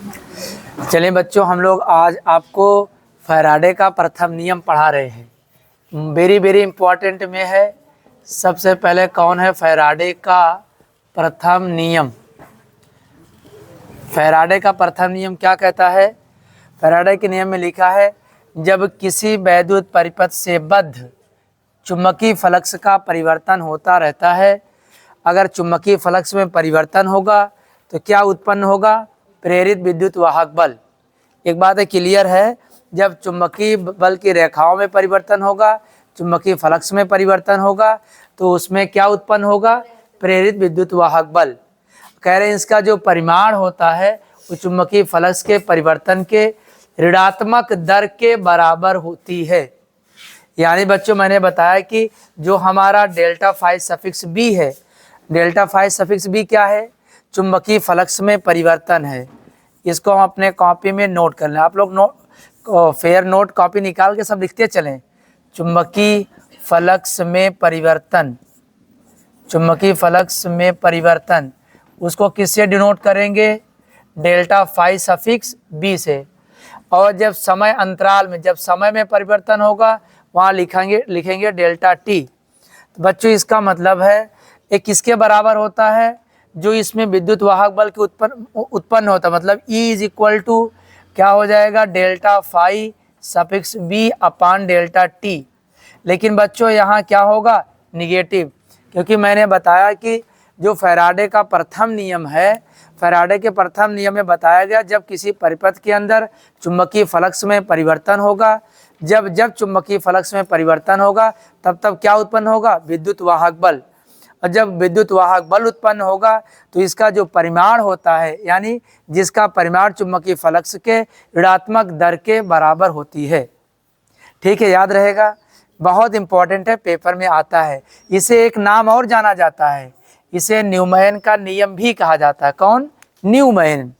चलिए बच्चों, हम लोग आज आपको फैराडे का प्रथम नियम पढ़ा रहे हैं। वेरी वेरी इम्पोर्टेंट में है। सबसे पहले कौन है फैराडे का प्रथम नियम? फैराडे का प्रथम नियम क्या कहता है? फैराडे के नियम में लिखा है, जब किसी वैद्युत परिपथ से बद्ध चुंबकीय फ्लक्स का परिवर्तन होता रहता है, अगर चुंबकीय फ्लक्स में परिवर्तन होगा तो क्या उत्पन्न होगा? प्रेरित विद्युत वाहक बल। एक बात है क्लियर है, जब चुंबकीय बल की रेखाओं में परिवर्तन होगा, चुंबकीय फ्लक्स में परिवर्तन होगा, तो उसमें क्या उत्पन्न होगा? प्रेरित विद्युत वाहक बल। कह रहे हैं इसका जो परिमाण होता है वो चुंबकीय फ्लक्स के परिवर्तन के ऋणात्मक दर के बराबर होती है। यानी बच्चों, मैंने बताया कि जो हमारा डेल्टा फाई सफिक्स बी है, डेल्टा फाई सफिक्स बी क्या है? चुंबकीय फ्लक्स में परिवर्तन है। इसको हम अपने कॉपी में नोट कर लें। आप लोग फेयर नोट कॉपी निकाल के सब लिखते चलें। चुंबकीय फ्लक्स में परिवर्तन, चुंबकीय फ्लक्स में परिवर्तन, उसको किससे डिनोट करेंगे? डेल्टा फाई सफिक्स बी से। और जब समय अंतराल में, जब समय में परिवर्तन होगा, वहाँ लिखेंगे डेल्टा टी। तो बच्चों, इसका मतलब है ये किसके बराबर होता है? जो इसमें विद्युत वाहक बल के उत्पन्न होता है। मतलब E इज इक्वल टू क्या हो जाएगा? Delta phi suffix B upon delta T. लेकिन बच्चों यहाँ क्या होगा? निगेटिव, क्योंकि मैंने बताया कि जो फैराडे का प्रथम नियम है, फैराडे के प्रथम नियम में बताया गया, जब किसी परिपथ के अंदर चुंबकीय फ्लक्स में परिवर्तन होगा, जब चुंबकीय फ्लक्स में परिवर्तन होगा तब क्या उत्पन्न होगा? विद्युत वाहक बल। और जब विद्युत वाहक बल उत्पन्न होगा तो इसका जो परिमाण होता है, यानी जिसका परिमाण चुंबकीय फ्लक्स के ऋणात्मक दर के बराबर होती है। ठीक है, याद रहेगा, बहुत इंपॉर्टेंट है, पेपर में आता है। इसे एक नाम और जाना जाता है, इसे न्यूमैन का नियम भी कहा जाता है। कौन? न्यूमैन।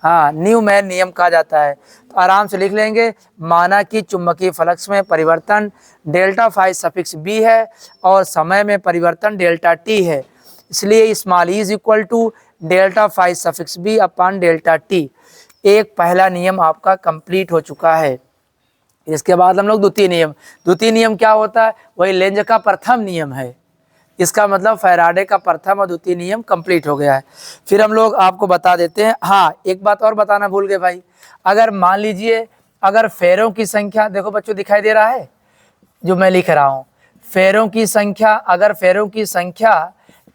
हाँ, न्यूमैन नियम कहा जाता है। तो आराम से लिख लेंगे, माना कि चुंबकीय फ्लक्स में परिवर्तन डेल्टा फाई सफिक्स बी है और समय में परिवर्तन डेल्टा टी है, इसलिए small E is equal to delta phi suffix B upon delta T. एक पहला नियम आपका कंप्लीट हो चुका है। इसके बाद हम लोग द्वितीय नियम। द्वितीय नियम क्या होता है? वही लेंज का प्रथम नियम है। इसका मतलब फैराडे का प्रथम और द्वितीय नियम कंप्लीट हो गया है। फिर हम लोग आपको बता देते हैं। हाँ, एक बात और बताना भूल गए भाई। अगर मान लीजिए, अगर फेरों की संख्या, देखो बच्चों दिखाई दे रहा है जो मैं लिख रहा हूँ, फेरों की संख्या, अगर फेरों की संख्या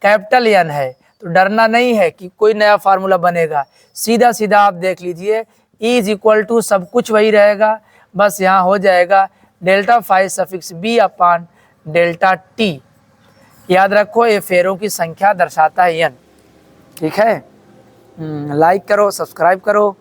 कैपिटल एन है तो डरना नहीं है कि कोई नया फार्मूला बनेगा। सीधा सीधा आप देख लीजिए, E इज इक्वल टू सब कुछ वही रहेगा, बस यहाँ हो जाएगा delta phi suffix B upon delta T. याद रखो, ये फेरों की संख्या दर्शाता है एन। ठीक है, लाइक करो, सब्सक्राइब करो।